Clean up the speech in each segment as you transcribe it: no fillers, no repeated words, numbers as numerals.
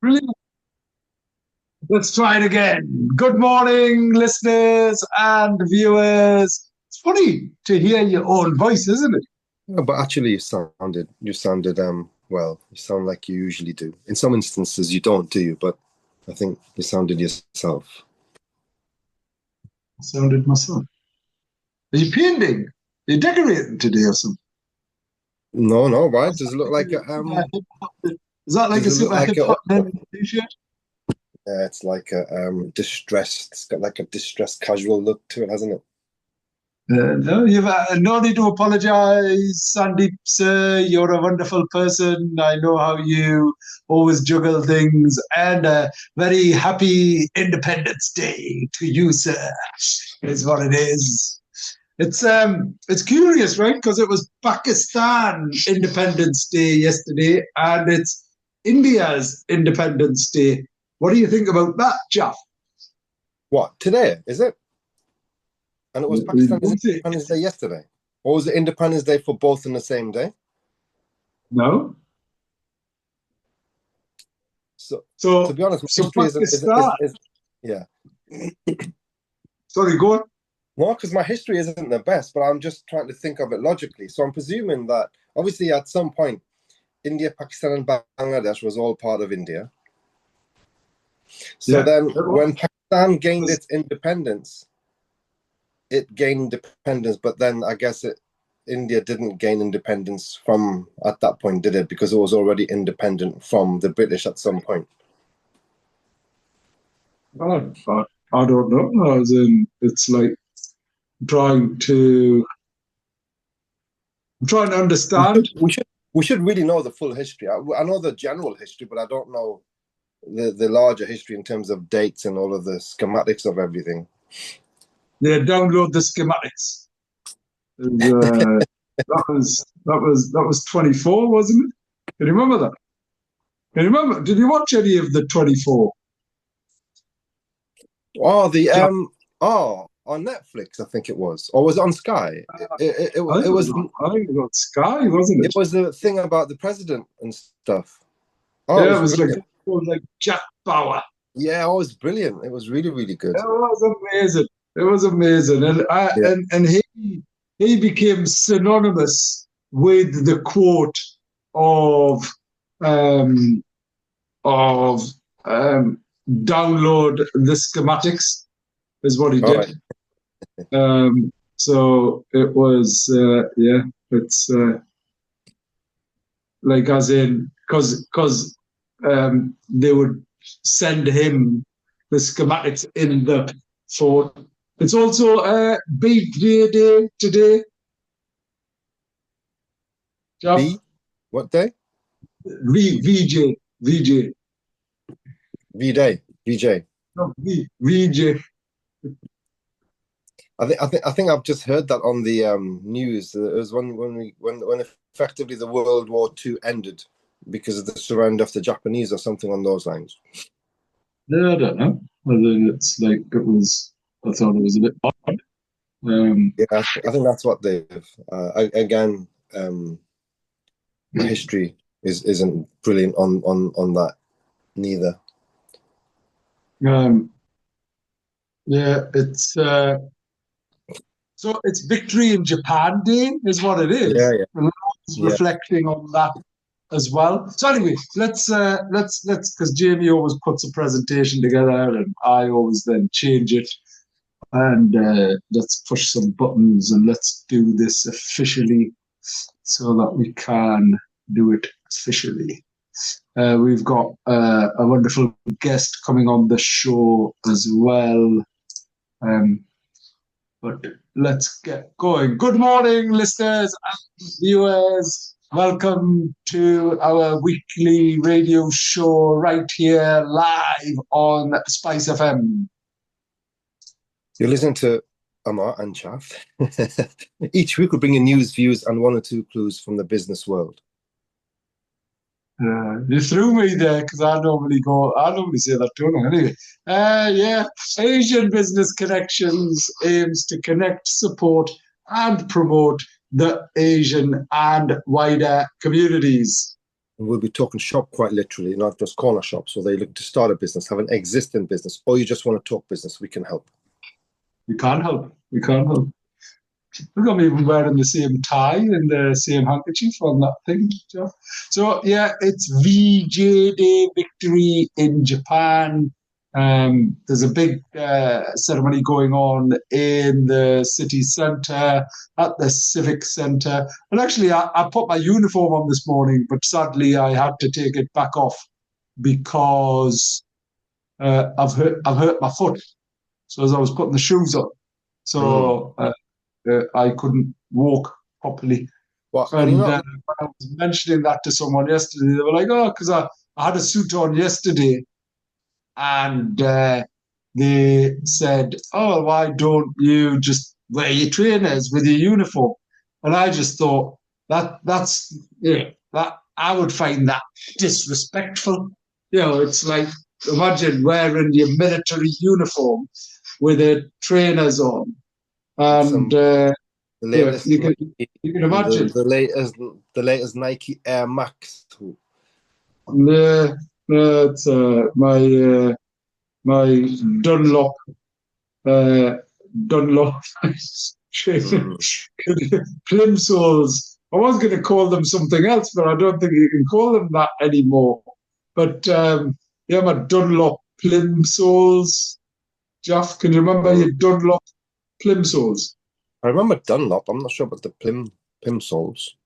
Brilliant. Let's try it again. Good morning, listeners and viewers. It's funny to hear your own voice, isn't it? Yeah, but actually, you sounded well. You sound like you usually do. In some instances, you don't, do you? But I think you sounded yourself. I sounded myself. Are you painting? Are you decorating today or something? No. Why does it look like a Is that like a Does it look super like hip hop t-shirt? It's like a distressed. It's got like a distressed casual look to it, hasn't it? No, you've no need to apologize, Sandeep, sir. You're a wonderful person. I know how you always juggle things. And a very happy Independence Day to you, sir, is what it is. It's curious, right? Because it was Pakistan Independence Day yesterday, and it's India's Independence Day. What do you think about that, Jeff? What, today, is it? And it was Pakistan's Independence Day yesterday? Or was it Independence Day for both in the same day? No. So to be honest, history isn't yeah. Sorry, go on. No, because my history isn't the best, but I'm just trying to think of it logically. So I'm presuming that, obviously, at some point, India, Pakistan, and Bangladesh was all part of India. So then when Pakistan gained its independence, it gained independence, but then I guess India didn't gain independence from at that point, did it? Because it was already independent from the British at some point. I don't know. As in, it's like I'm trying to understand. We should really know the full history. I know the general history, but I don't know the larger history in terms of dates and all of the schematics of everything. Yeah, download the schematics. That was 24, wasn't it? Can you remember that? Can you remember? Did you watch any of the 24? Oh, on Netflix, I think it was, or was it on Sky? It was. I think it was on Sky, wasn't it? It was the thing about the president and stuff. Oh, yeah, it was like Jack Bauer. Yeah, it was brilliant. It was really, really good. It was amazing. It was amazing, and he became synonymous with the quote of download the schematics is what he did. Right. So it was it's like as in because they would send him the schematics in the phone. It's also a big day today. What day? VJ. VJ. No, VJ. I think I've just heard that on the news. It was when effectively the World War II ended because of the surrender of the Japanese or something on those lines. Yeah, I don't know. Whether it's like it was. I thought it was a bit odd. Yeah, I think that's what they've. Again, my history isn't brilliant on that neither. Yeah, it's so it's Victory in Japan Day is what it is. Yeah. Reflecting on that as well. So anyway, let's because Jamie always puts a presentation together and I always then change it. And let's push some buttons and let's do this officially so that we can do it officially. We've got a wonderful guest coming on the show as well. But let's get going. Good morning, listeners and viewers. Welcome to our weekly radio show right here live on Spice FM. You're listening to Ammar and Chaff. Each week we bring you news, views, and one or two clues from the business world. You threw me there because I normally say that too. Anyway, Asian Business Connections aims to connect, support, and promote the Asian and wider communities. We'll be talking shop quite literally, not just corner shops. So they're looking to start a business, have an existing business, or you just want to talk business, we can help. We can't help. We can't help. Look, I'm even wearing the same tie and the same handkerchief on that thing. So yeah, it's VJ Day victory in Japan. There's a big ceremony going on in the city centre, at the civic centre. And actually, I put my uniform on this morning, but sadly, I had to take it back off because I've hurt my foot. So as I was putting the shoes on, so I couldn't walk properly. Well, And when I was mentioning that to someone yesterday, they were like, "Oh, because I had a suit on yesterday," and they said, "Oh, why don't you just wear your trainers with your uniform?" And I just thought that's that I would find that disrespectful. It's like, imagine wearing your military uniform with the trainers on, and the latest, you can imagine the latest Nike Air Max. Yeah, it's my Dunlop Dunlop plimsolls. I was going to call them something else, but I don't think you can call them that anymore. But yeah, my Dunlop plimsolls. Jeff, can you remember your Dunlop plimsolls? I remember Dunlop. I'm not sure about the plimsolls.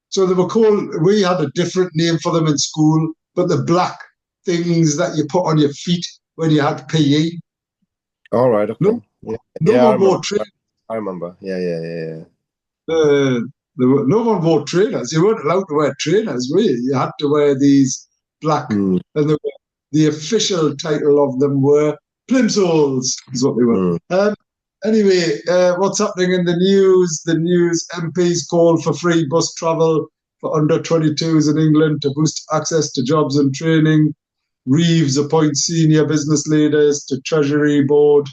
So they were called, we had a different name for them in school, but the black things that you put on your feet when you had PE. All right, okay. No one wore trainers. I remember. Yeah. No one wore trainers. You weren't allowed to wear trainers, were you? You had to wear these black, and the official title of them were plimsolls, is what they were. Anyway, what's happening in the news? The news MPs call for free bus travel for under 22s in England to boost access to jobs and training. Reeves appoints senior business leaders to Treasury Board.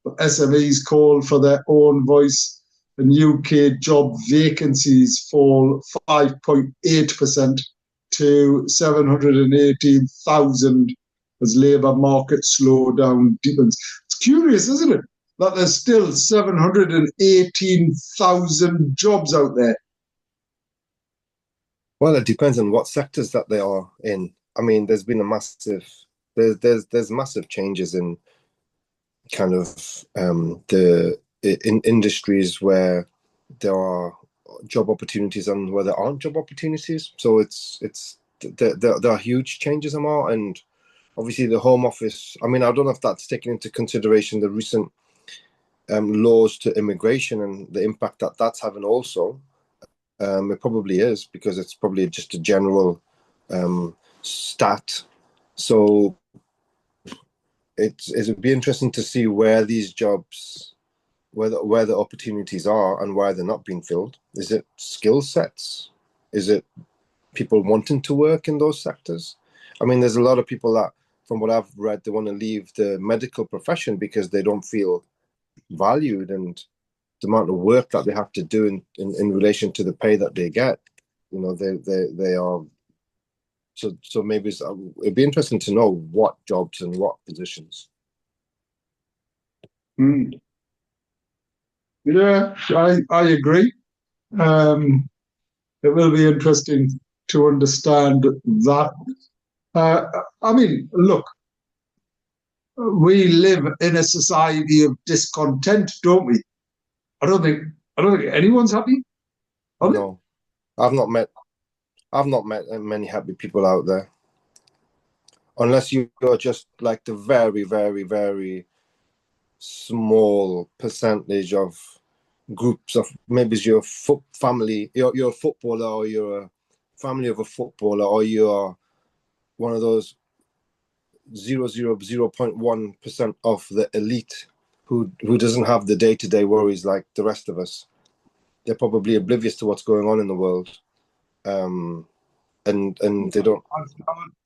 SMEs call for their own voice. And UK job vacancies fall 5.8% to 718,000 as labour market slowdown deepens. It's curious, isn't it, that there's still 718,000 jobs out there? Well, it depends on what sectors that they are in. I mean, there's been a massive, there's massive changes in kind of in industries where there are job opportunities and where there aren't job opportunities. So there are huge changes, Ammar, and obviously the Home Office. I mean, I don't know if that's taken into consideration the recent laws to immigration and the impact that that's having also. It probably is, because it's probably just a general stat. So it would be interesting to see where these jobs, where the opportunities are and why they're not being filled. Is it skill sets? Is it people wanting to work in those sectors? I mean, there's a lot of people that, from what I've read, they want to leave the medical profession because they don't feel valued, and the amount of work that they have to do in relation to the pay that they get, they are. So maybe it'd be interesting to know what jobs and what positions. Yeah, I agree. It will be interesting to understand that. I mean, look, we live in a society of discontent, don't we? I don't think anyone's happy. No, I've not met many happy people out there, unless you're just like the very, very, very small percentage of groups of, maybe you're family, you're a footballer, or you're a family of a footballer, or you're one of those 0.1% of the elite who doesn't have the day-to-day worries like the rest of us. They're probably oblivious to what's going on in the world, and they don't.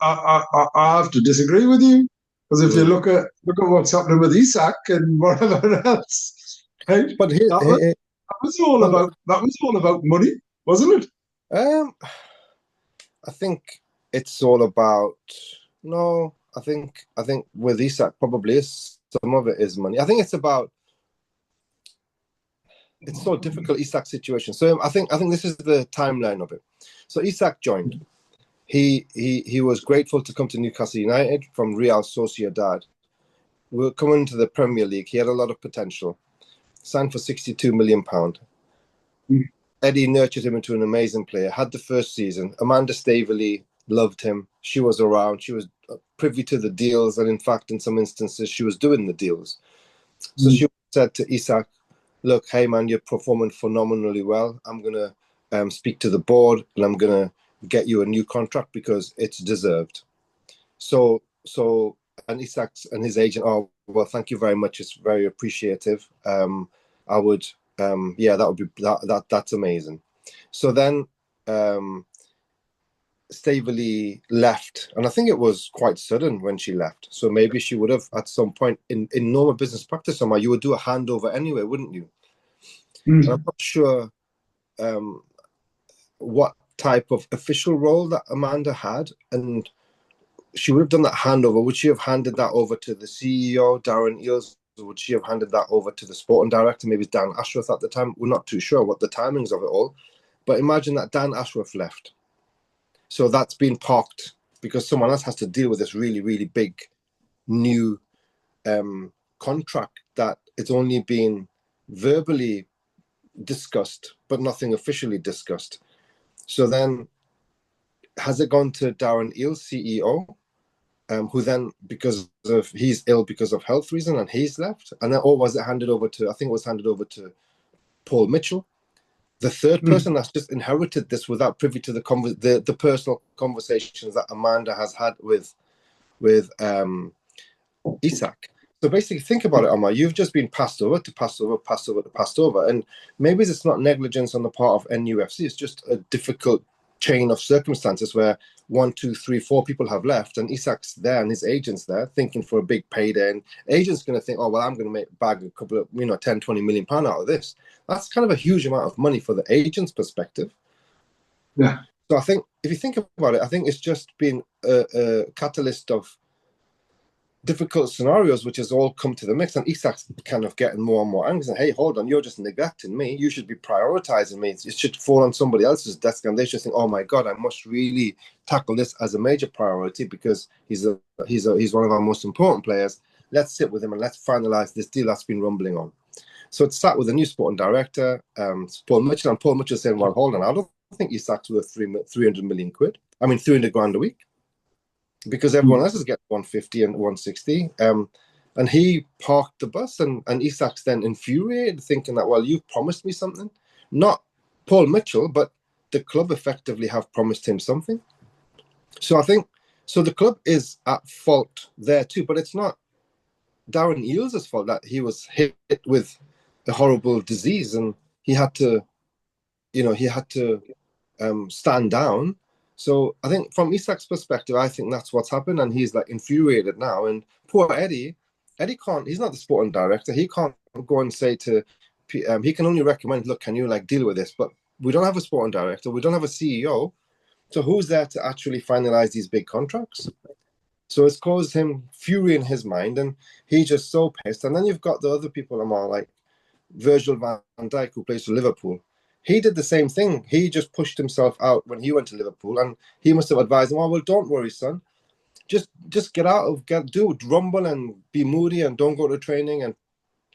I have to disagree with you, because if you look at what's happening with Isak and whatever else, right? But that was all about money, wasn't it? I think it's all about no. I think with Isak probably is some of it is money. I think it's about it's so difficult Isak's situation. So I think this is the timeline of it. So Isak joined. He was grateful to come to Newcastle United from Real Sociedad. We were coming to the Premier League. He had a lot of potential. Signed for £62 million. Eddie nurtured him into an amazing player. Had the first season. Amanda Staveley loved him. She was around. She was privy to the deals, and in fact, in some instances, she was doing the deals. So she said to Isak, "Look, hey man, you're performing phenomenally well. I'm gonna speak to the board, and I'm gonna get you a new contract because it's deserved." So and Isak and his agent, "Oh well, thank you very much. It's very appreciative. I would." Yeah, that would be that's amazing. So then Staveley left, and I think it was quite sudden when she left. So maybe she would have at some point in normal business practice somewhere, you would do a handover anyway, wouldn't you? And I'm not sure what type of official role that Amanda had, and she would have done that handover. Would she have handed that over to the CEO, Darren Eales? Would she have handed that over to the sporting director? Maybe Dan Ashworth at the time. We're not too sure what the timings of it all. But imagine that Dan Ashworth left. So that's been parked because someone else has to deal with this really, really big new contract that it's only been verbally discussed, but nothing officially discussed. So then has it gone to Darren Eales, CEO? Who then, because of he's ill because of health reason, and he's left, and then or was it handed over to? I think it was handed over to Paul Mitchell, the third person that's just inherited this without privy to the personal conversations that Amanda has had with Isak. So basically, think about it, Ammar. You've just been passed over, and maybe it's not negligence on the part of NUFC. It's just a difficult chain of circumstances where 1, 2, 3, 4 people have left, and Isak's there and his agent's there thinking for a big payday, and agent's going to think, oh well, I'm going to bag a couple of 10, 20 million pound out of this. That's kind of a huge amount of money for the agent's perspective. Yeah. So I think if you think about it, I think it's just been a catalyst of difficult scenarios which has all come to the mix, and Isak's kind of getting more and more angry and, hey, hold on, you're just neglecting me. You should be prioritizing me. It should fall on somebody else's desk, and they should think, oh my god, I must really tackle this as a major priority because he's one of our most important players. Let's sit with him and let's finalize this deal that's been rumbling on. So it sat with the new sporting director, Paul Mitchell, and Paul Mitchell saying, well, hold on, I don't think Isak's worth 300 million quid. I mean 300 grand a week, because everyone else is getting 150 and 160. And he parked the bus, and Isak's then infuriated, thinking that, well, you've promised me something. Not Paul Mitchell, but the club effectively have promised him something. So I think, so the club is at fault there too, but it's not Darren Eales' fault that he was hit with a horrible disease and he had to stand down. So I think from Isak's perspective, I think that's what's happened, and he's like infuriated now. And poor Eddie can't. He's not the sporting director. He can't go and say to. He can only recommend, look, can you deal with this? But we don't have a sporting director. We don't have a CEO. So who's there to actually finalize these big contracts? So it's caused him fury in his mind, and he's just so pissed. And then you've got the other people, Ammar, like Virgil van Dijk, who plays for Liverpool. He did the same thing. He just pushed himself out when he went to Liverpool, and he must have advised him, oh, well, don't worry, son. Just get out, rumble and be moody and don't go to training and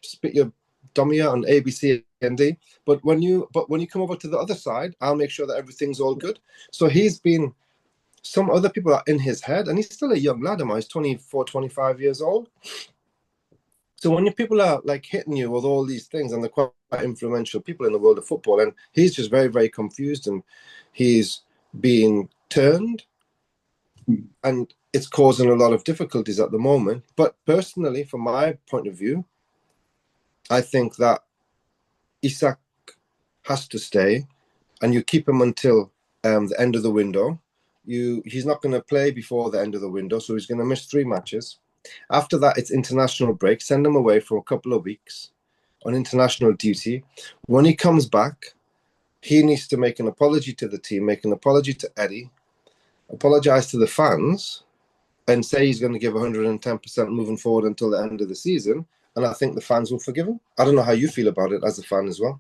spit your dummy out on ABC and D. But when you come over to the other side, I'll make sure that everything's all good. So some other people are in his head, and he's still a young lad. He's 24, 25 years old. So when people are hitting you with all these things, and they're quite influential people in the world of football, and he's just very, very confused, and he's being turned, and it's causing a lot of difficulties at the moment. But personally, from my point of view, I think that Isak has to stay, and you keep him until the end of the window. He's not going to play before the end of the window, so he's going to miss 3 matches. After that, it's international break. Send him away for a couple of weeks on international duty. When he comes back, he needs to make an apology to the team, make an apology to Eddie, apologise to the fans, and say he's going to give 110% moving forward until the end of the season, and I think the fans will forgive him. I don't know how you feel about it as a fan as well.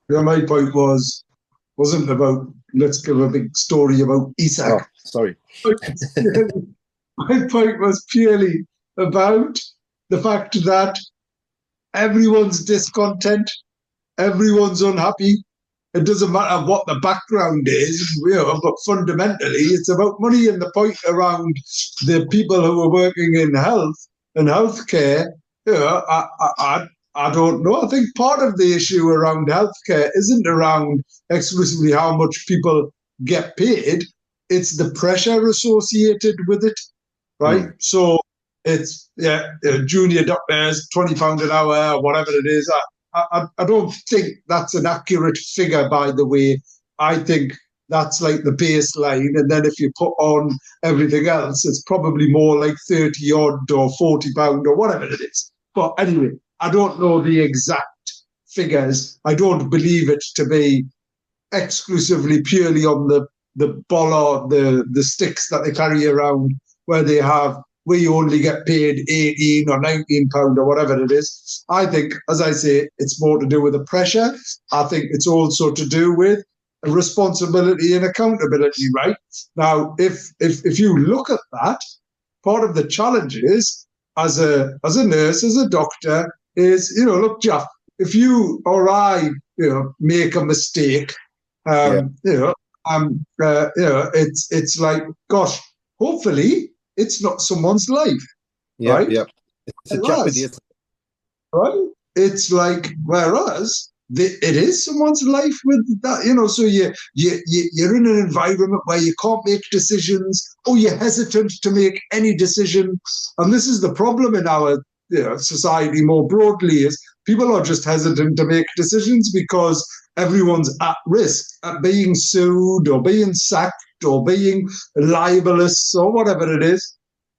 Yeah, my point wasn't about let's give a big story about Isak. Oh, sorry. My point was purely about the fact that everyone's discontent, everyone's unhappy. It doesn't matter what the background is, but fundamentally it's about money. And the point around the people who are working in health and healthcare, I don't know. I think part of the issue around healthcare isn't around exclusively how much people get paid. It's the pressure associated with it, right? So it's junior doctors, £20 an hour, whatever it is. I don't think that's an accurate figure, by the way. I think that's like the baseline. And then if you put on everything else, it's probably more like 30 odd or £40 or whatever it is. But anyway, I don't know the exact figures. I don't believe it to be exclusively purely on the bollard, the sticks that they carry around, where they have where you only get paid £18 or £19 or whatever it is. I think, as I say, it's more to do with the pressure. I think it's also to do with responsibility and accountability, right? Now, if you look at that, part of the challenge is, as a nurse, as a doctor, is, look, Jeff, if you or I, make a mistake, it's like, gosh, hopefully it's not someone's life, right? Yeah, it's a jeopardy, right? It's like, whereas it is someone's life with that, so you're in an environment where you can't make decisions, or you're hesitant to make any decision. And this is the problem in our society more broadly, is people are just hesitant to make decisions because everyone's at risk at being sued or being sacked or being libelous or whatever it is.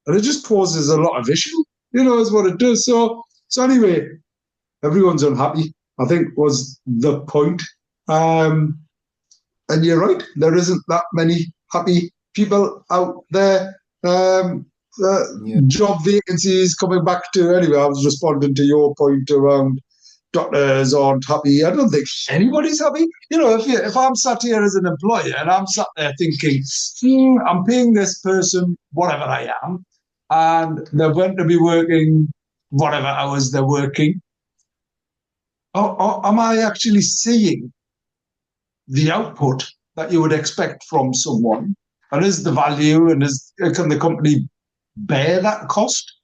And it just causes a lot of issue, is what it does. So anyway, everyone's unhappy, I think, was the point. And you're right, there isn't that many happy people out there. Job vacancies coming back to, anyway, I was responding to your point around doctors aren't happy. I don't think anybody's happy. If I'm sat here as an employer and I'm sat there thinking, I'm paying this person whatever I am, and they're going to be working whatever hours they're working, or am I actually seeing the output that you would expect from someone? And is the value, and can the company bear that cost?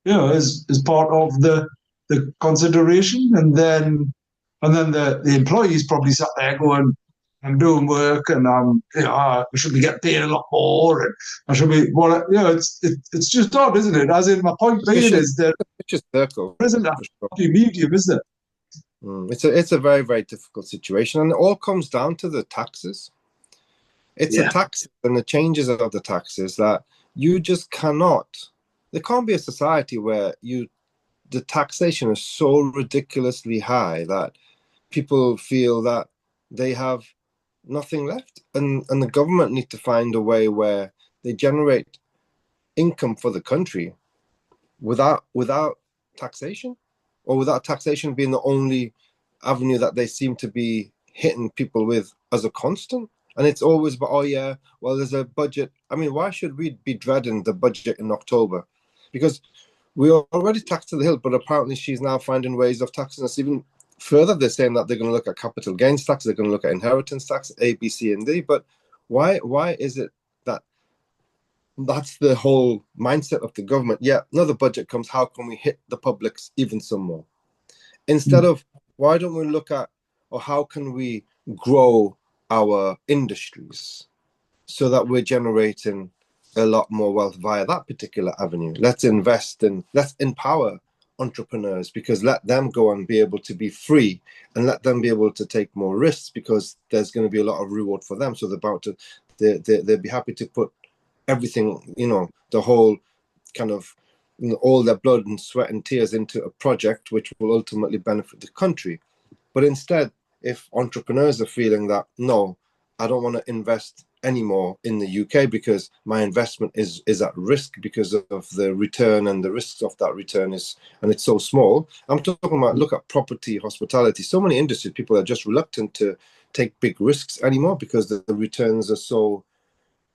As part of the consideration, and then the employees probably sat there going, I'm doing work, and I should be getting paid a lot more, and I should be, it's just odd, isn't it? As in, my point being is that it's circle. There isn't a happy medium, is there? It's a very, very difficult situation, and it all comes down to the taxes. It's the taxes and the changes of the taxes that you just cannot. There can't be a society where the taxation is so ridiculously high that people feel that they have nothing left, and the government need to find a way where they generate income for the country without taxation, or without taxation being the only avenue that they seem to be hitting people with as a constant. And it's always about, there's a budget. I mean, why should we be dreading the budget in October? Because we are already taxed to the hilt, but apparently she's now finding ways of taxing us even further. They're saying that they're going to look at capital gains tax, they're going to look at inheritance tax, A, B, C, and D. But why is it that that's the whole mindset of the government? Yeah, another budget comes, how can we hit the publics even some more? Instead of, why don't we look at, or how can we grow our industries so that we're generating a lot more wealth via that particular avenue? Let's invest in, let's empower entrepreneurs, because let them go and be able to be free, and let them be able to take more risks, because there's going to be a lot of reward for them. So they'll be happy to put everything, the whole kind of, all their blood and sweat and tears into a project which will ultimately benefit the country. But instead, if entrepreneurs are feeling that, no, I don't want to invest anymore in the UK because my investment is at risk because of the return, and the risks of that return and it's so small. I'm talking about, look at property, hospitality, so many industries, people are just reluctant to take big risks anymore because the returns are so,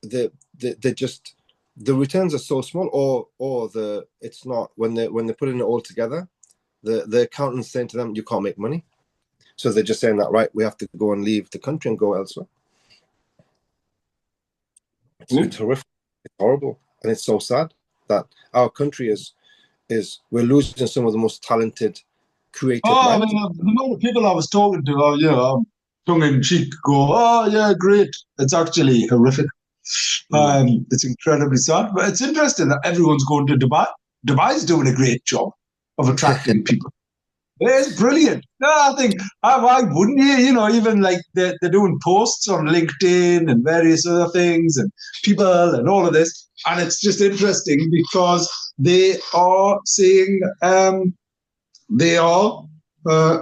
the returns are so small, or it's not, when they're putting it all together, the accountant's saying to them, you can't make money. So they're just saying that, right, we have to go and leave the country and go elsewhere. It's horrific. It's horrible. And it's so sad that our country we're losing some of the most talented, creative minds. The amount of people I was talking to, tongue in cheek, go, oh, yeah, great. It's actually horrific. It's incredibly sad. But it's interesting that everyone's going to Dubai. Dubai's doing a great job of attracting people. It's brilliant. No, I think, why wouldn't you? You know, even like they're doing posts on LinkedIn and various other things, and people and all of this. And it's just interesting because they are saying, they are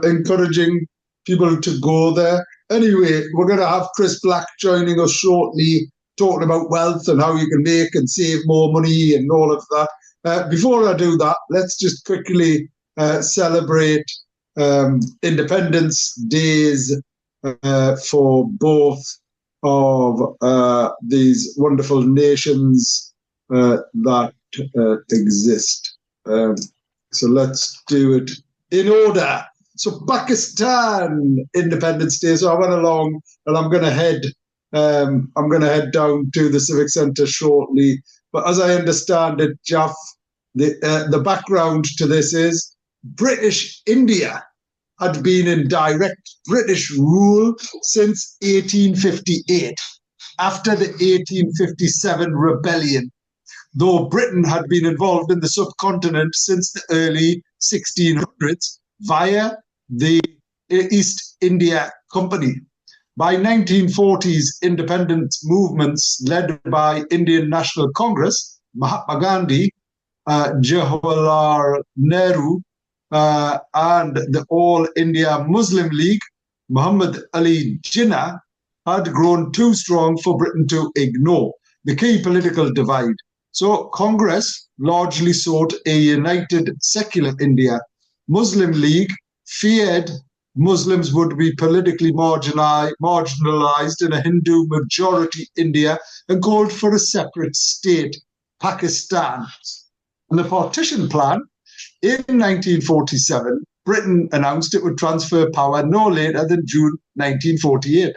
encouraging people to go there. Anyway, we're going to have Chris Black joining us shortly, talking about wealth and how you can make and save more money and all of that. Before I do that, let's just quickly celebrate Independence Days for both of these wonderful nations that exist. So let's do it in order. So Pakistan Independence Day. So I went along, and I'm going to head down to the Civic Centre shortly. But as I understand it, Jaff, the background to this is British India had been in direct British rule since 1858, after the 1857 rebellion, though Britain had been involved in the subcontinent since the early 1600s via the East India Company. By 1940s independence movements led by Indian National Congress, Mahatma Gandhi, Jawaharlal Nehru, and the All India Muslim League, Muhammad Ali Jinnah, had grown too strong for Britain to ignore the key political divide. So Congress largely sought a united secular India. Muslim League feared Muslims would be politically marginalized in a Hindu majority India and called for a separate state, Pakistan. And the partition plan in 1947, Britain announced it would transfer power no later than June 1948.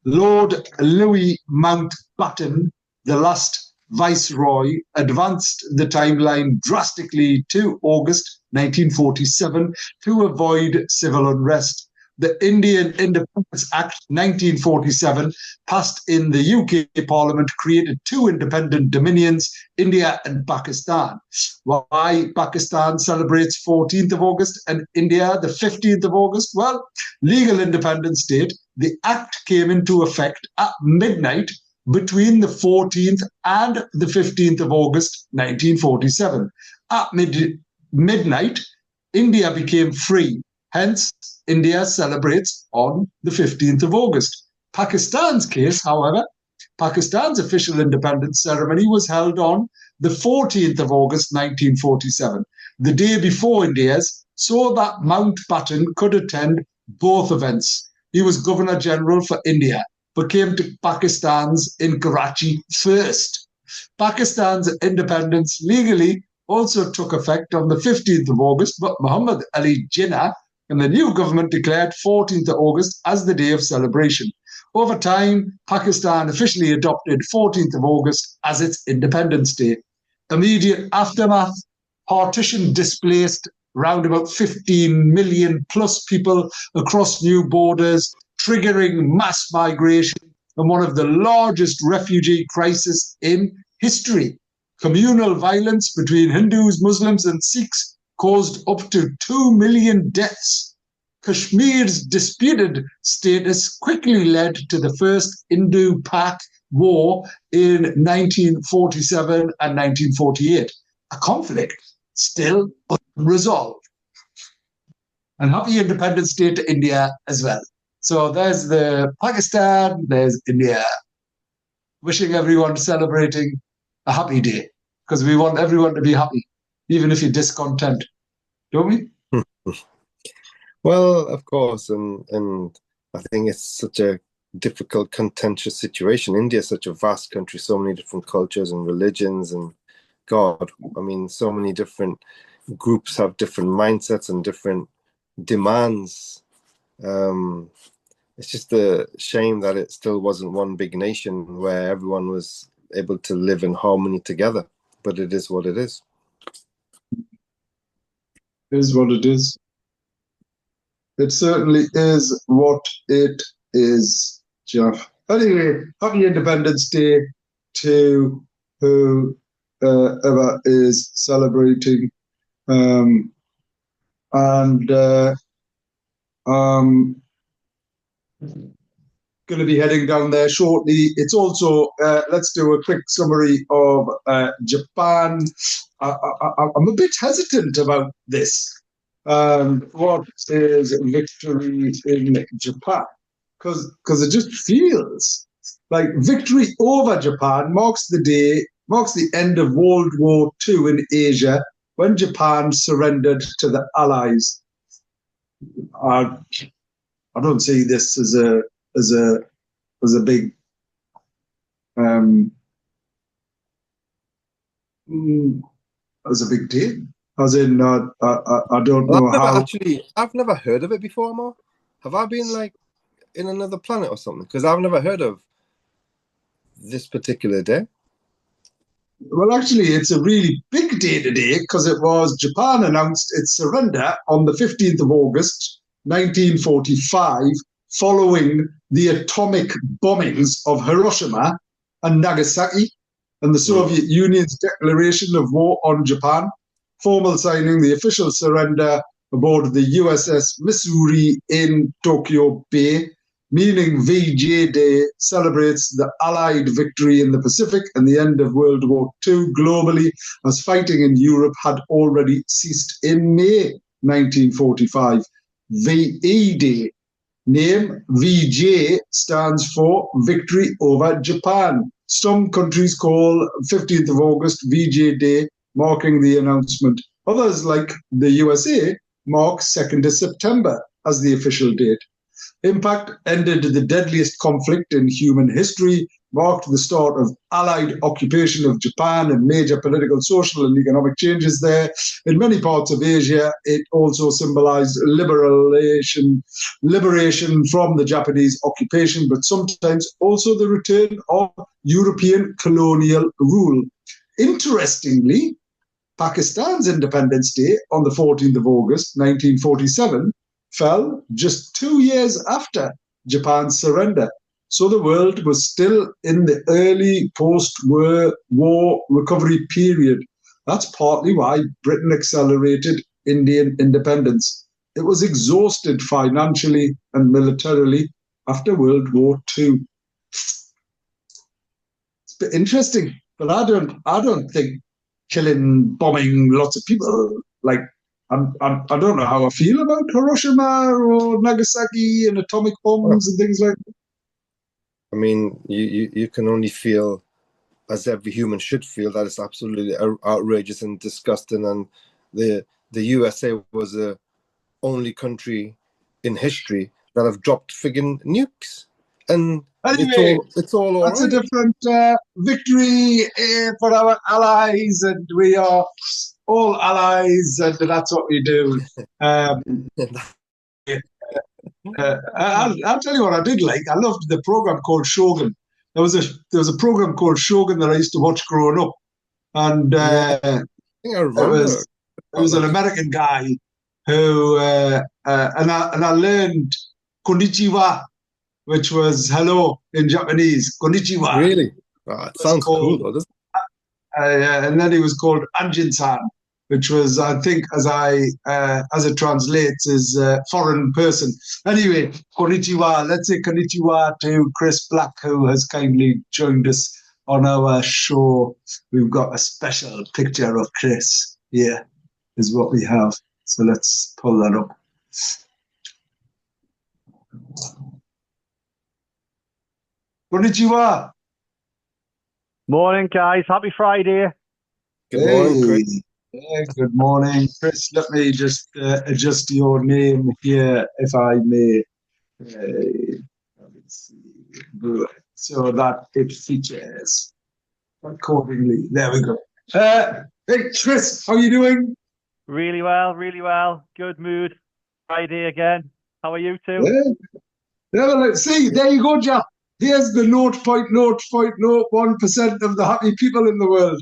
Lord Louis Mountbatten, the last Viceroy, advanced the timeline drastically to August 1947 to avoid civil unrest. The Indian Independence Act 1947, passed in the UK Parliament, created two independent dominions, India and Pakistan. Why Pakistan celebrates 14th of August and India the 15th of August? Well, legal independence date. The Act came into effect at midnight between the 14th and the 15th of August 1947. At midnight, India became free. Hence, India celebrates on the 15th of August. Pakistan's case, however, Pakistan's official independence ceremony was held on the 14th of August 1947, the day before India's, so that Mountbatten could attend both events. He was Governor General for India, but came to Pakistan's in Karachi first. Pakistan's independence legally also took effect on the 15th of August, but Muhammad Ali Jinnah and the new government declared 14th of August as the day of celebration. Over time, Pakistan officially adopted 14th of August as its Independence Day. Immediate aftermath, partition displaced round about 15 million plus people across new borders, triggering mass migration and one of the largest refugee crises in history. Communal violence between Hindus, Muslims and Sikhs caused up to 2 million deaths. Kashmir's disputed status quickly led to the first Indo-Pak War in 1947 and 1948, a conflict still unresolved. And happy Independence Day to India as well. So there's the Pakistan, there's India, wishing everyone celebrating a happy day because we want everyone to be happy, even if you're discontent, don't we? Well, of course, and I think it's such a difficult, contentious situation. India is such a vast country, so many different cultures and religions, and God, I mean, so many different groups have different mindsets and different demands. It's just a shame that it still wasn't one big nation where everyone was able to live in harmony together. But it is what it is. It is what it is. It certainly is what it is, Jeff. Anyway, happy Independence Day to whoever is celebrating. Going to be heading down there shortly. It's also, let's do a quick summary of Japan. I'm a bit hesitant about this. What is victory in Japan? Because it just feels like victory over Japan marks the end of World War II in Asia when Japan surrendered to the Allies. I don't see this as a big as a big deal. As in, I don't know how. I've never heard of it before, Ammar. Have I been like in another planet or something? Because I've never heard of this particular day. Well, actually, it's a really big day today because it was Japan announced its surrender on the 15th of August, 1945, following the atomic bombings of Hiroshima and Nagasaki and the Soviet Union's declaration of war on Japan, formal signing the official surrender aboard the USS Missouri in Tokyo Bay, meaning VJ Day celebrates the Allied victory in the Pacific and the end of World War II globally, as fighting in Europe had already ceased in May 1945. VE Day. Name VJ stands for Victory over Japan. Some countries call 15th of August VJ Day, marking the announcement. Others, like the USA, mark 2nd of September as the official date. Impact ended the deadliest conflict in human history, marked the start of Allied occupation of Japan and major political, social, and economic changes there. In many parts of Asia, it also symbolized liberation from the Japanese occupation, but sometimes also the return of European colonial rule. Interestingly, Pakistan's Independence Day on the 14th of August, 1947, fell just 2 years after Japan's surrender. So the world was still in the early post-war recovery period. That's partly why Britain accelerated Indian independence. It was exhausted financially and militarily after World War II. It's a bit interesting, but I don't think killing, bombing lots of people, like, I don't know how I feel about Hiroshima or Nagasaki and atomic bombs and things like that. I mean, you can only feel, as every human should feel, that it's absolutely outrageous and disgusting. And the USA was the only country in history that have dropped friggin' nukes. And anyway, it's all that's right. a different victory for our allies, and we are all allies, and that's what we do. I'll tell you what I did like. I loved the program called Shogun. There was a program called Shogun that I used to watch growing up, and I think I remember. It was an American guy who and I learned konnichiwa, which was hello in Japanese. Konnichiwa. Really? Oh, it sounds cool, though, doesn't it? And then he was called Anjin-san, which was, I think, as it translates, is foreign person. Anyway, konnichiwa. Let's say konnichiwa to Chris Black, who has kindly joined us on our show. We've got a special picture of Chris here, is what we have. So let's pull that up. Konnichiwa. Morning, guys. Happy Friday. Good morning, Hey, Chris. yeah, good morning, Chris. Let me just adjust your name here, if I may. Let's see. Good. So that it features accordingly. There we go. Hey, Chris, how are you doing? Really well, really well. Good mood. Friday again. How are you two? Yeah, yeah, well, let's see. There you go, Jack. Here's the 0.0.01% of the happy people in the world.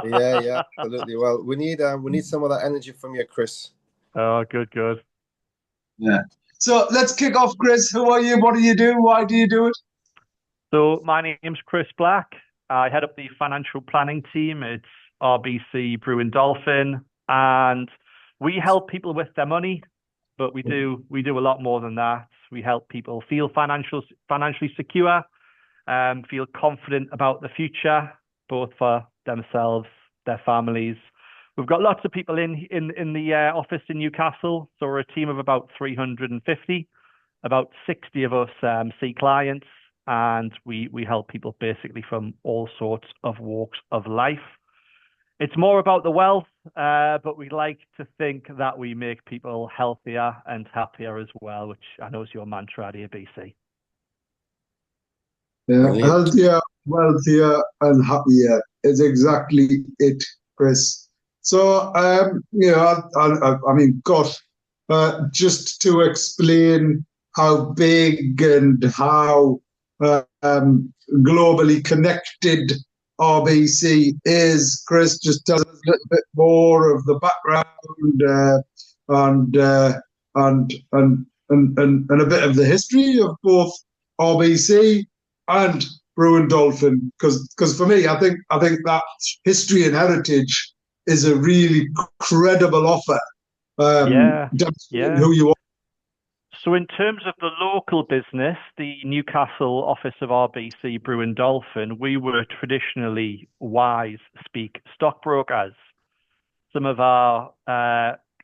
Yeah, absolutely. Well, we need some of that energy from you, Chris. Oh, good, good. Yeah. So let's kick off, Chris. Who are you? What do you do? Why do you do it? So my name's Chris Black. I head up the financial planning team. It's RBC Brewin Dolphin, and we help people with their money, but we do a lot more than that. We help people feel financially secure, feel confident about the future, both for themselves, their families. We've got lots of people in the office in Newcastle, so we're a team of about 350. About 60 of us see clients, and we help people basically from all sorts of walks of life. It's more about the wealth, but we like to think that we make people healthier and happier as well, which I know is your mantra at ABC. Yeah, Brilliant. healthier, wealthier, and happier is exactly it, Chris. So, I mean, gosh, just to explain how big and how globally connected RBC is, Chris, just tell us a little bit more of the background and, uh, and a bit of the history of both RBC and Brewin Dolphin, because for me, I think that history and heritage is a really credible offer, Yeah, demonstrating yeah. who you are. So in terms of the local business, the Newcastle office of RBC Brewin Dolphin, we were traditionally wise speak stockbrokers. Some of our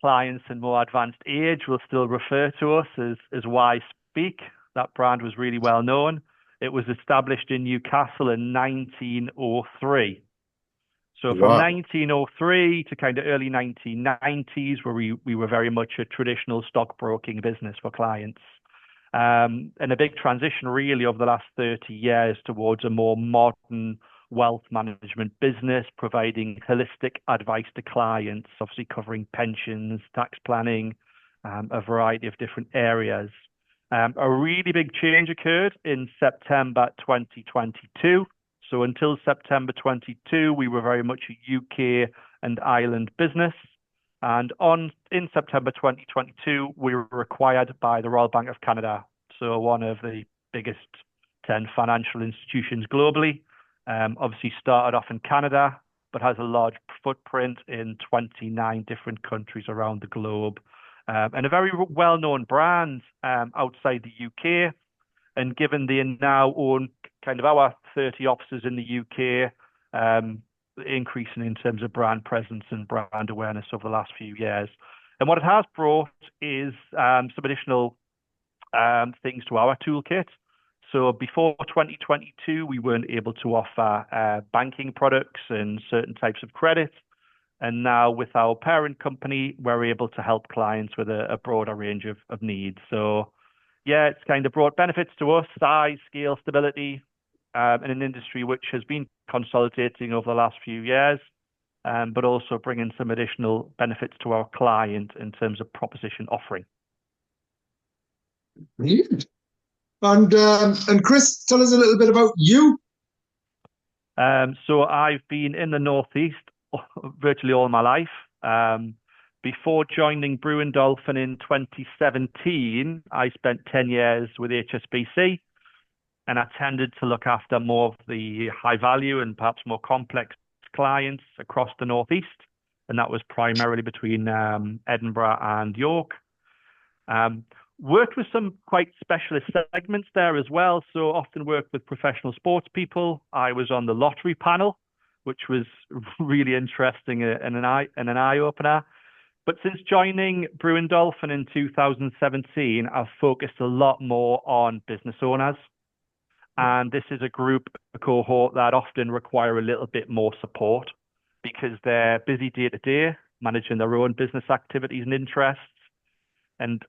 clients in more advanced age will still refer to us as wise speak. That brand was really well known. It was established in Newcastle in 1903. So from Wow. 1903 to kind of early 1990s, where we were very much a traditional stockbroking business for clients. And a big transition really over the last 30 years towards a more modern wealth management business, providing holistic advice to clients, obviously covering pensions, tax planning, a variety of different areas. A really big change occurred in September 2022. So until September 22, we were very much a UK and Ireland business. And in September 2022, we were acquired by the Royal Bank of Canada, so one of the biggest 10 financial institutions globally. Obviously started off in Canada, but has a large footprint in 29 different countries around the globe. And a very well-known brand outside the UK. And given they now own kind of our 30 offices in the UK, increasing in terms of brand presence and brand awareness over the last few years. And what it has brought is some additional things to our toolkit. So before 2022, we weren't able to offer banking products and certain types of credit. And now with our parent company, we're able to help clients with a broader range of needs. So yeah, it's kind of brought benefits to us, size, scale, stability, in an industry which has been consolidating over the last few years, but also bringing some additional benefits to our client in terms of proposition offering. Brilliant. And Chris, tell us a little bit about you. So I've been in the Northeast virtually all my life. Before joining Brewin Dolphin in 2017, I spent 10 years with HSBC, and I tended to look after more of the high value and perhaps more complex clients across the Northeast. And that was primarily between Edinburgh and York. Worked with some quite specialist segments there as well. So often worked with professional sports people. I was on the lottery panel, which was really interesting and an eye opener. But since joining Brewin Dolphin in 2017, I've focused a lot more on business owners. And this is a group, a cohort that often require a little bit more support because they're busy day to day, managing their own business activities and interests. And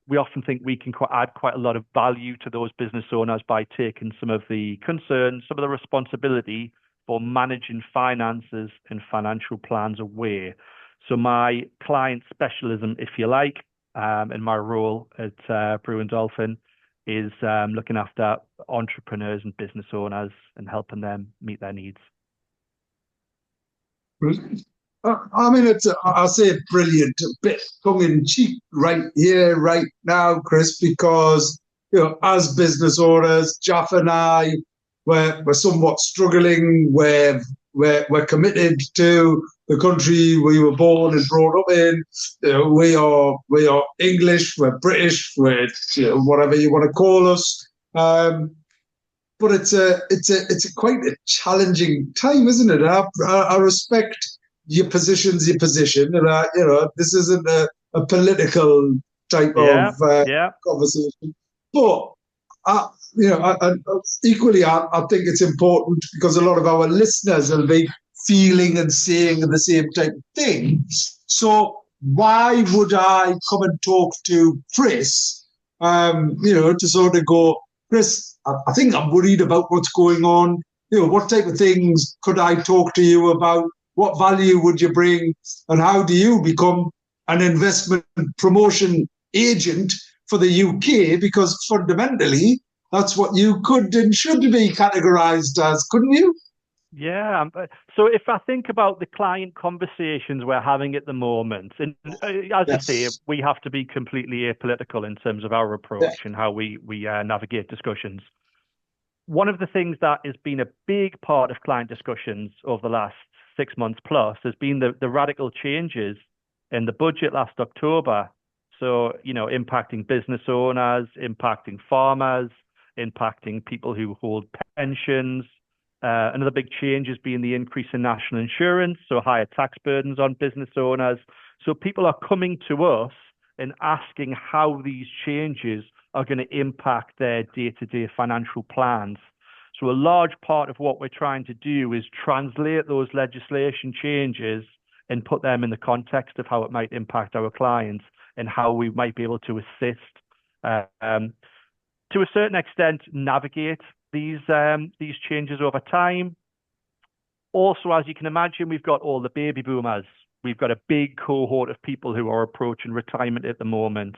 we often think we can add quite a lot of value to those business owners by taking some of the concerns, some of the responsibility for managing finances and financial plans away. So my client specialism, if you like, in my role at Brewin Dolphin is looking after entrepreneurs and business owners and helping them meet their needs. Brilliant. I mean, I say brilliant, a bit tongue in cheek right here, right now, Chris, because, as business owners, Jaff and I, we're somewhat struggling. We're committed to the country we were born and brought up in. We are English, we're British, we're whatever you want to call us. But it's a quite a challenging time, isn't it? I respect your position's your position, and this isn't a political type of conversation. But equally, I think it's important because a lot of our listeners will be feeling and saying the same type of thing. So why would I come and talk to Chris? To sort of go, Chris, I think I'm worried about what's going on. What type of things could I talk to you about? What value would you bring? And how do you become an investment promotion agent for the UK? Because fundamentally, that's what you could and should be categorized as, couldn't you? Yeah. So if I think about the client conversations we're having at the moment, and as you say, we have to be completely apolitical in terms of our approach and how we navigate discussions. One of the things that has been a big part of client discussions over the last 6 months plus has been the radical changes in the budget last October. So, impacting business owners, impacting farmers, impacting people who hold pensions. Another big change has been the increase in national insurance, so higher tax burdens on business owners. So people are coming to us and asking how these changes are going to impact their day-to-day financial plans. So a large part of what we're trying to do is translate those legislation changes and put them in the context of how it might impact our clients and how we might be able to assist, to a certain extent, navigate these changes over time. Also, as you can imagine, we've got all the baby boomers. We've got a big cohort of people who are approaching retirement at the moment.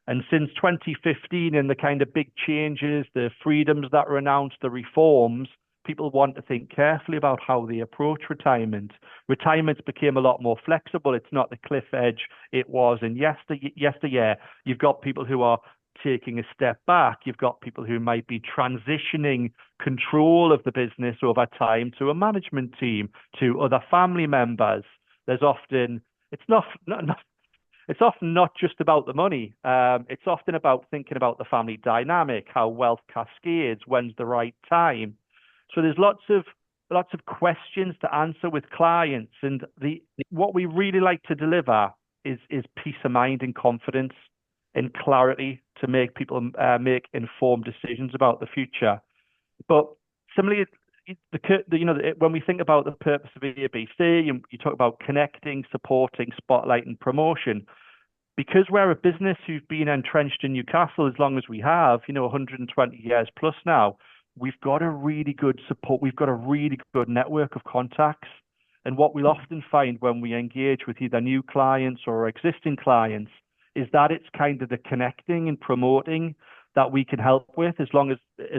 And since 2015 and the kind of big changes, the freedoms that were announced, the reforms, people want to think carefully about how they approach retirement. Retirement became a lot more flexible. It's not the cliff edge it was in yesteryear. You've got people who are taking a step back. You've got people who might be transitioning control of the business over time to a management team, to other family members. There's often, it's often not just about the money. It's often about thinking about the family dynamic, how wealth cascades, when's the right time. So there's lots of questions to answer with clients, and what we really like to deliver is peace of mind and confidence and clarity to make people make informed decisions about the future. But similarly, when we think about the purpose of ABC, you talk about connecting, supporting, spotlighting, promotion. Because we're a business who've been entrenched in Newcastle as long as we have, 120 years plus now, we've got a really good support. We've got a really good network of contacts. And what we'll often find when we engage with either new clients or existing clients is that it's kind of the connecting and promoting that we can help with, as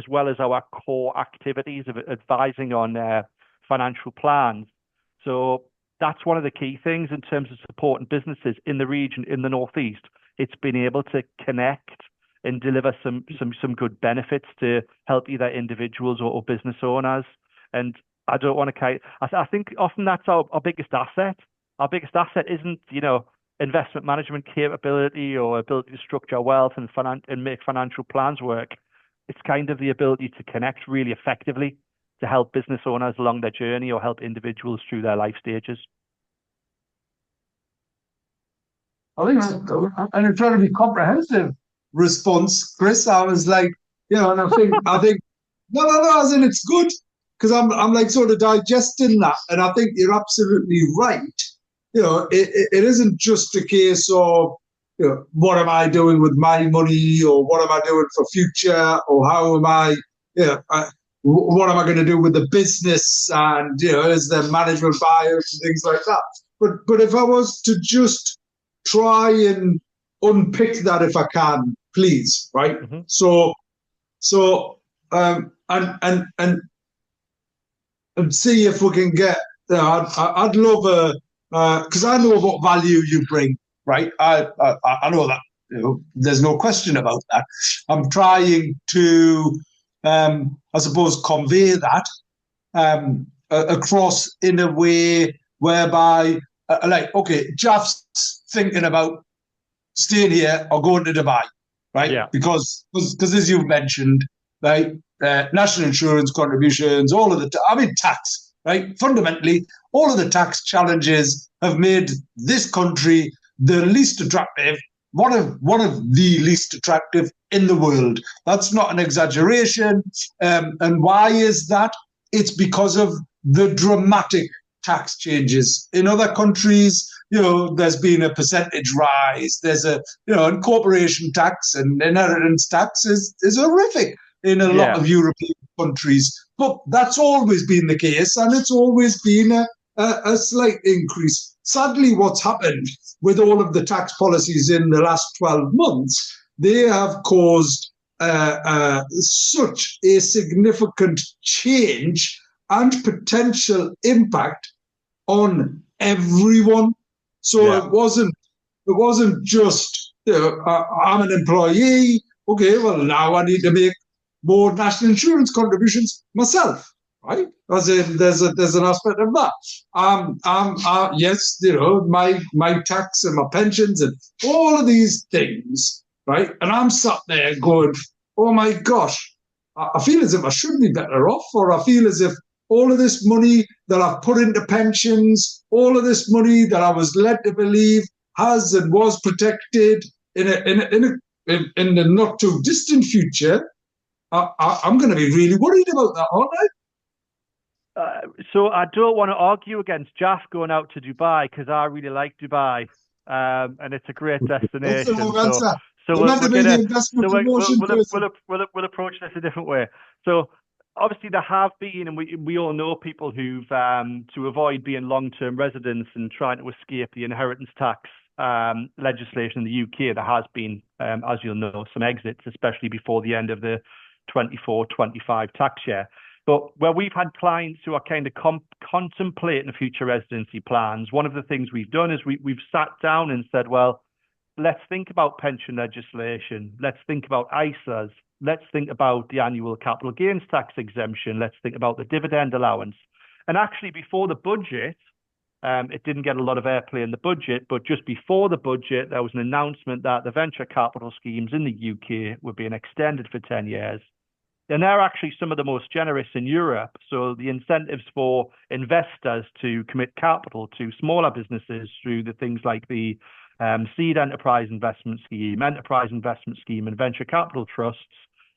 well as our core activities of advising on financial plans. So that's one of the key things in terms of supporting businesses in the region, in the Northeast. It's been able to connect and deliver some good benefits to help either individuals or business owners. And I don't want to I think often that's our biggest asset. Our biggest asset isn't, investment management capability or ability to structure wealth and make financial plans work. It's kind of the ability to connect really effectively to help business owners along their journey or help individuals through their life stages. I think an incredibly comprehensive response, Chris. I was like, and I think No, as in it's good, because I'm like sort of digesting that, and I think you're absolutely right. It isn't just a case of, what am I doing with my money, or what am I doing for future, or how am I, what am I going to do with the business, and is there management buyers and things like that. But if I was to just try and unpick that, if I can, please, right? Mm-hmm. So and see if we can get. I'd love because I know what value you bring, right? I know that. There's no question about that. I'm trying to, I suppose, convey that across in a way whereby, like, okay, Jaff's thinking about staying here or going to Dubai, right? Yeah. Because as you've mentioned, right, national insurance contributions, all of the, tax, right? Fundamentally, all of the tax challenges have made this country the least attractive, one of the least attractive in the world. That's not an exaggeration. And why is that? It's because of the dramatic tax changes. In other countries, there's been a percentage rise. There's and corporation tax and inheritance tax is horrific in a lot of European countries. But that's always been the case, and it's always been a slight increase. Sadly, what's happened with all of the tax policies in the last 12 months, they have caused such a significant change and potential impact on everyone. So it wasn't just, I'm an employee. Okay, well, now I need to make more national insurance contributions myself, right? As in, there's an aspect of that. Yes, my tax and my pensions and all of these things, right? And I'm sat there going, oh my gosh, I feel as if I should be better off, or I feel as if all of this money that I've put into pensions, all of this money that I was led to believe has and was protected in the not too distant future, I'm going to be really worried about that, aren't I? So I don't want to argue against Jaff going out to Dubai, because I really like Dubai, and it's a great destination. We'll approach this a different way. So obviously there have been, and we all know people who've, to avoid being long-term residents and trying to escape the inheritance tax legislation in the UK, there has been, as you'll know, some exits, especially before the end of the 24-25 tax year. But where we've had clients who are kind of contemplating future residency plans, one of the things we've done is we've sat down and said, well, let's think about pension legislation. Let's think about ISAs. Let's think about the annual capital gains tax exemption. Let's think about the dividend allowance. And actually, before the budget, it didn't get a lot of airplay in the budget, but just before the budget, there was an announcement that the venture capital schemes in the UK were being extended for 10 years. And they're actually some of the most generous in Europe. So the incentives for investors to commit capital to smaller businesses through the things like the seed enterprise investment scheme, and venture capital trusts,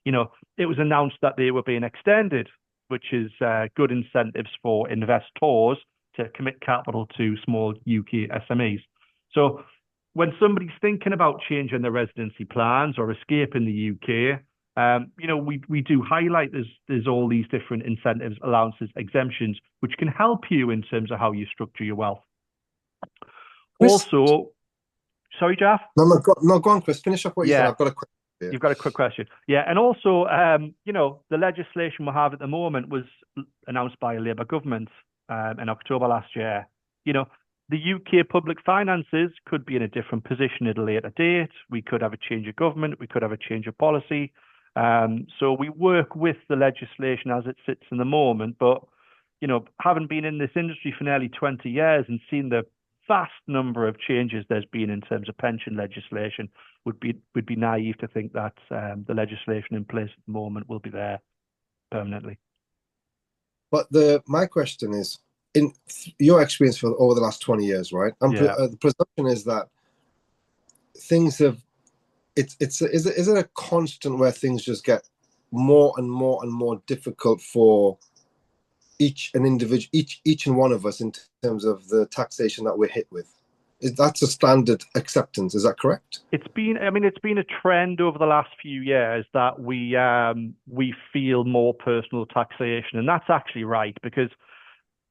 it was announced that they were being extended, which is good incentives for investors to commit capital to small UK SMEs. So when somebody's thinking about changing their residency plans or escaping the UK, we do highlight there's all these different incentives, allowances, exemptions, which can help you in terms of how you structure your wealth. Also, sorry, Jaff? No, go on, Chris. Finish up what you said. I've got a question. Yeah. You've got a quick question. Yeah, and also, the legislation we have at the moment was announced by a Labour government in October last year. The UK public finances could be in a different position at a later date. We could have a change of government. We could have a change of policy. So we work with the legislation as it sits in the moment. But, having been in this industry for nearly 20 years and seen the vast number of changes there's been in terms of pension legislation, would be naive to think that the legislation in place at the moment will be there permanently. But my question is, in your experience for over the last 20 years, right? The presumption is that things have. Is it a constant where things just get more and more and more difficult for each and one of us in terms of the taxation that we're hit with. That's a standard acceptance. Is that correct? It's been a trend over the last few years that we feel more personal taxation, and that's actually right, because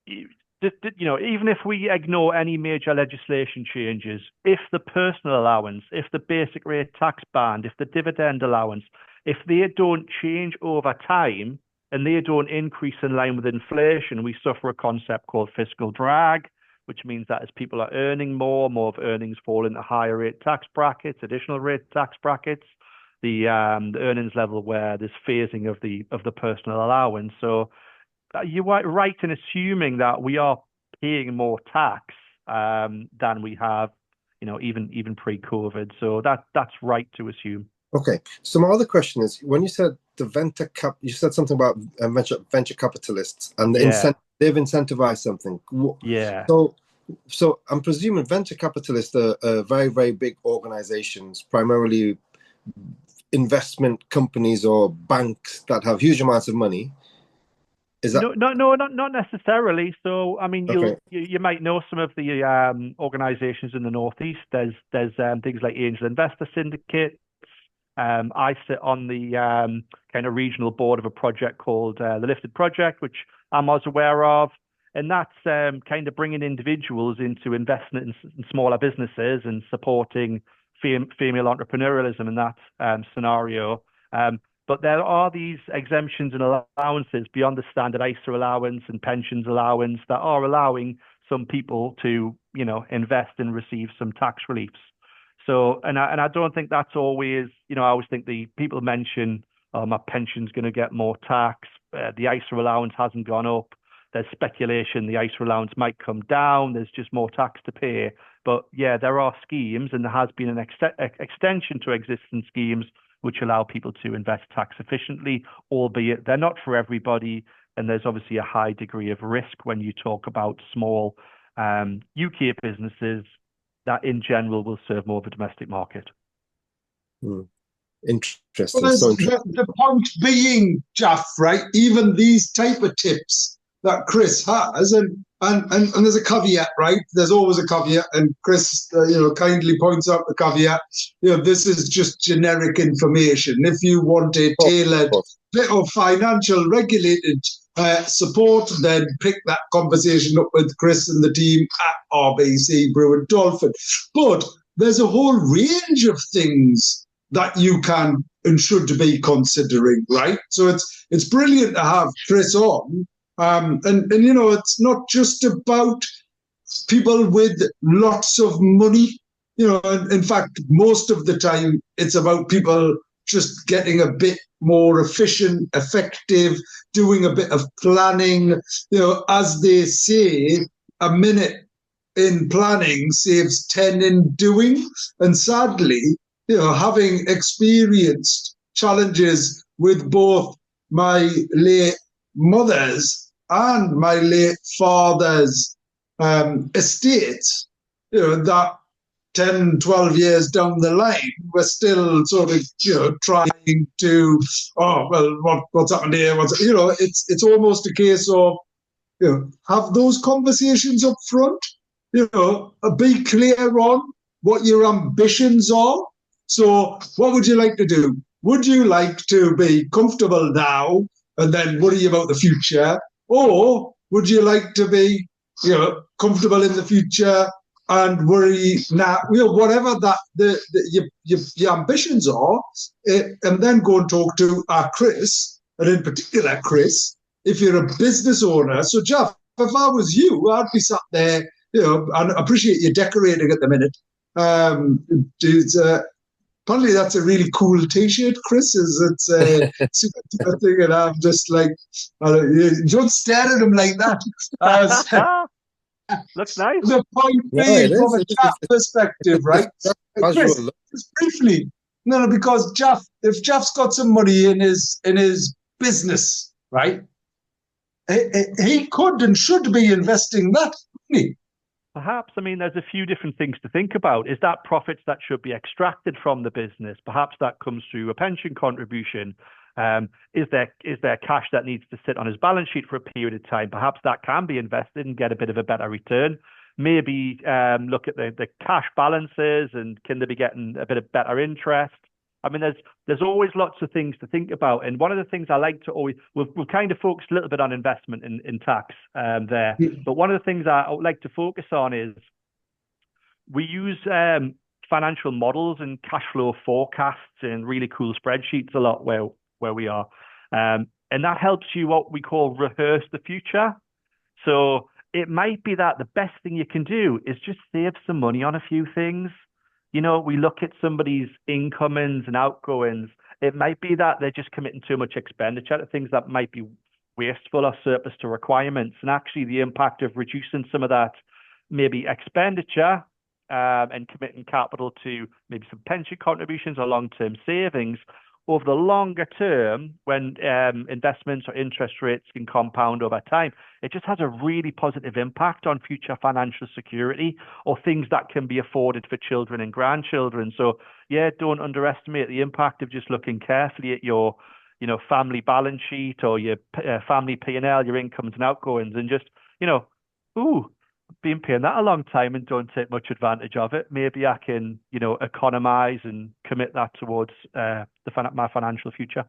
even if we ignore any major legislation changes, if the personal allowance, if the basic rate tax band, if the dividend allowance, if they don't change over time and they don't increase in line with inflation, we suffer a concept called fiscal drag, which means that as people are earning more of earnings fall into higher rate tax brackets, additional rate tax brackets, the earnings level where there's phasing of the personal allowance. So you are right in assuming that we are paying more tax than we have, even pre-COVID. So that's right to assume. Okay. So my other question is, when you said you said something about venture capitalists and they've incentivized something. Yeah. So I'm presuming venture capitalists are very, very big organizations, primarily investment companies or banks that have huge amounts of money. Is that no, not necessarily. So I mean, you might know some of the organizations in the Northeast. There's things like Angel Investor Syndicate. I sit on the kind of regional board of a project called the Lifted Project, which Ammar's aware of. And that's kind of bringing individuals into investment in smaller businesses and supporting female entrepreneurialism in that scenario. But there are these exemptions and allowances beyond the standard ISA allowance and pensions allowance that are allowing some people to, invest and receive some tax reliefs. So, and I don't think that's always, I always think the people mention, my pension's going to get more tax. The ISA allowance hasn't gone up. There's speculation the ISA allowance might come down. There's just more tax to pay. But yeah, there are schemes, and there has been an extension to existing schemes which allow people to invest tax efficiently, albeit they're not for everybody. And there's obviously a high degree of risk when you talk about small UK businesses that in general will serve more of a domestic market. Interesting. Well, the point being, Jaff, right? Even these type of tips that Chris has, and there's a caveat, right? There's always a caveat, and Chris, kindly points out the caveat. This is just generic information. If you want a tailored bit of financial regulated support, then pick that conversation up with Chris and the team at RBC Brewin Dolphin. But there's a whole range of things that you can and should be considering, right? So it's brilliant to have Chris on. And it's not just about people with lots of money. In fact, most of the time, it's about people just getting a bit more efficient, effective, doing a bit of planning. As they say, a minute in planning saves 10 in doing. And sadly, having experienced challenges with both my late mother's and my late father's estates, that 10, 12 years down the line, we're still sort of, trying to, what's happened here? It's almost a case of, have those conversations up front, be clear on what your ambitions are. So what would you like to do? Would you like to be comfortable now and then worry about the future? Or would you like to be, comfortable in the future and worry now, whatever that your ambitions are, and then go and talk to Chris, and in particular Chris, if you're a business owner. So Jeff, if I was you, I'd be sat there, and I appreciate you decorating at the minute. Apparently that's a really cool T-shirt, Chris. It's a super thing, and I'm just like, you don't stare at him like that. Looks nice. The point being, from a Jaff perspective, right? Chris, just briefly, because if Jaff's got some money in his business, right, he could and should be investing that money. Perhaps, there's a few different things to think about. Is that profits that should be extracted from the business? Perhaps that comes through a pension contribution. Is there cash that needs to sit on his balance sheet for a period of time? Perhaps that can be invested and get a bit of a better return. Maybe look at the cash balances and can they be getting a bit of better interest? I mean, there's always lots of things to think about. And one of the things I like to always, we've kind of focused a little bit on investment in tax there. But one of the things I would like to focus on is we use financial models and cash flow forecasts and really cool spreadsheets a lot where we are. And that helps you what we call rehearse the future. So it might be that the best thing you can do is just save some money on a few things. You know, we look at somebody's incomings and outgoings. It might be that they're just committing too much expenditure to things that might be wasteful or surplus to requirements. And actually the impact of reducing some of that maybe expenditure and committing capital to maybe some pension contributions or long-term savings over the longer term, when investments or interest rates can compound over time, it just has a really positive impact on future financial security or things that can be afforded for children and grandchildren. So yeah, don't underestimate the impact of just looking carefully at your, family balance sheet or your family P&L, your incomes and outgoings, and just, been paying that a long time and don't take much advantage of it. Maybe I can, economize and commit that towards my financial future.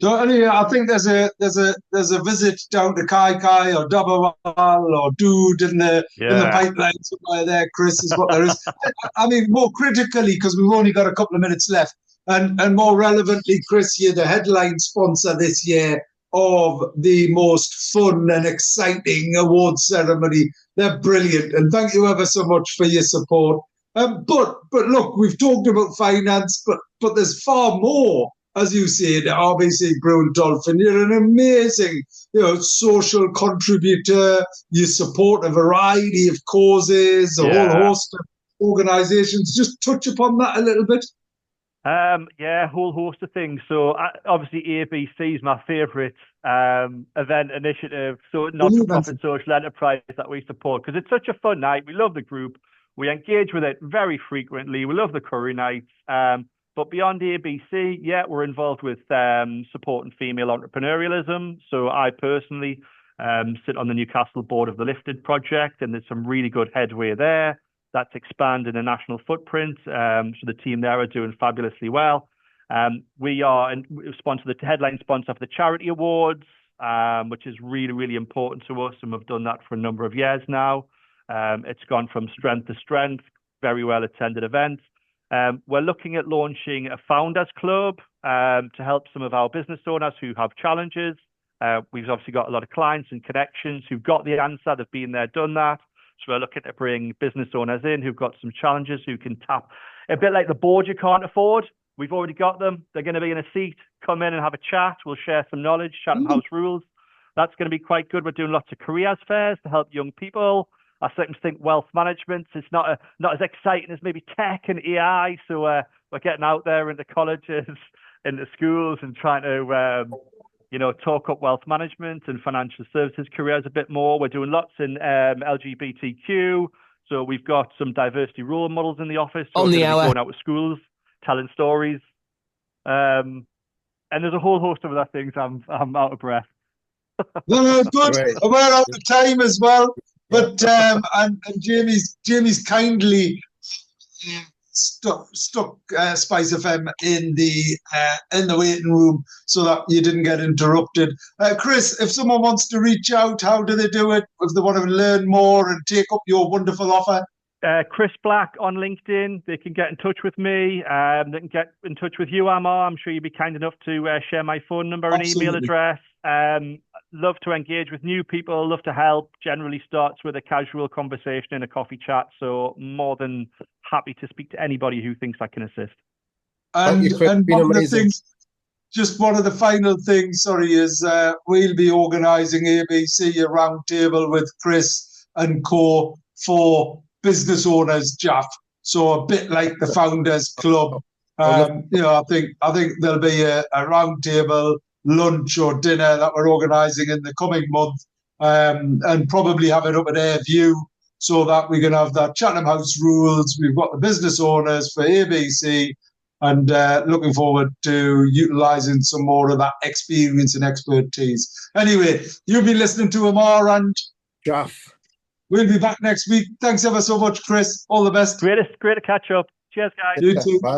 So anyway, I think there's a visit down to Kai or Dabawal or Dude in the pipeline somewhere there, Chris, is what there is. I mean, more critically, because we've only got a couple of minutes left, and more relevantly, Chris, you're the headline sponsor this year of the most fun and exciting awards ceremony. They're brilliant, and thank you ever so much for your support. But look, we've talked about finance, but there's far more, as you say, the RBC Brewin Dolphin. You're an amazing, social contributor. You support a variety of causes, a whole host of organisations. Just touch upon that a little bit. Whole host of things. So obviously ABC is my favourite event initiative. So not-for-profit social enterprise that we support, because it's such a fun night. We love the group. We engage with it very frequently. We love the curry nights. But beyond ABC, we're involved with supporting female entrepreneurialism. So I personally sit on the Newcastle board of the Lifted project, and there's some really good headway there. That's expanding a national footprint. So the team there are doing fabulously well. We are the headline sponsor of the charity awards, which is really, really important to us, and we've done that for a number of years now. It's gone from strength to strength, very well attended event. We're looking at launching a founders club to help some of our business owners who have challenges. We've obviously got a lot of clients and connections who've got the answer, they've been there, done that. So we're looking to bring business owners in who've got some challenges, who can tap a bit like the board you can't afford. We've already got them. They're going to be in a seat, come in and have a chat. We'll share some knowledge, Chatham House rules. That's going to be quite good. We're doing lots of careers fairs to help young people. I sometimes think wealth management is not as exciting as maybe tech and AI. So we're getting out there into colleges, into schools, and trying to talk up wealth management and financial services careers a bit more. We're doing lots in LGBTQ. So we've got some diversity role models in the office. So going out with schools, telling stories. And there's a whole host of other things. I'm out of breath. No, good. Right. We're out of time as well. But and Jamie's kindly stuck Spice FM in the waiting room so that you didn't get interrupted. Chris, if someone wants to reach out, how do they do it? If they want to learn more and take up your wonderful offer? Chris Black on LinkedIn. They can get in touch with me. They can get in touch with you, Ammar. I'm sure you'd be kind enough to share my phone number and email address. Love to engage with new people, love to help. Generally starts with a casual conversation and a coffee chat. So more than happy to speak to anybody who thinks I can assist. And one of the final things, is we'll be organising ABC a roundtable with Chris and co for business owners, Jaff. So a bit like the Founders Club. I think there'll be a roundtable lunch or dinner that we're organising in the coming month, and probably have it up at Air View so that we can have that Chatham House rules. We've got the business owners for ABC, and looking forward to utilising some more of that experience and expertise. Anyway, you've been listening to Ammar and Jaff. We'll be back next week. Thanks ever so much, Chris. All the best. Great to catch up. Cheers, guys. You too. Bye.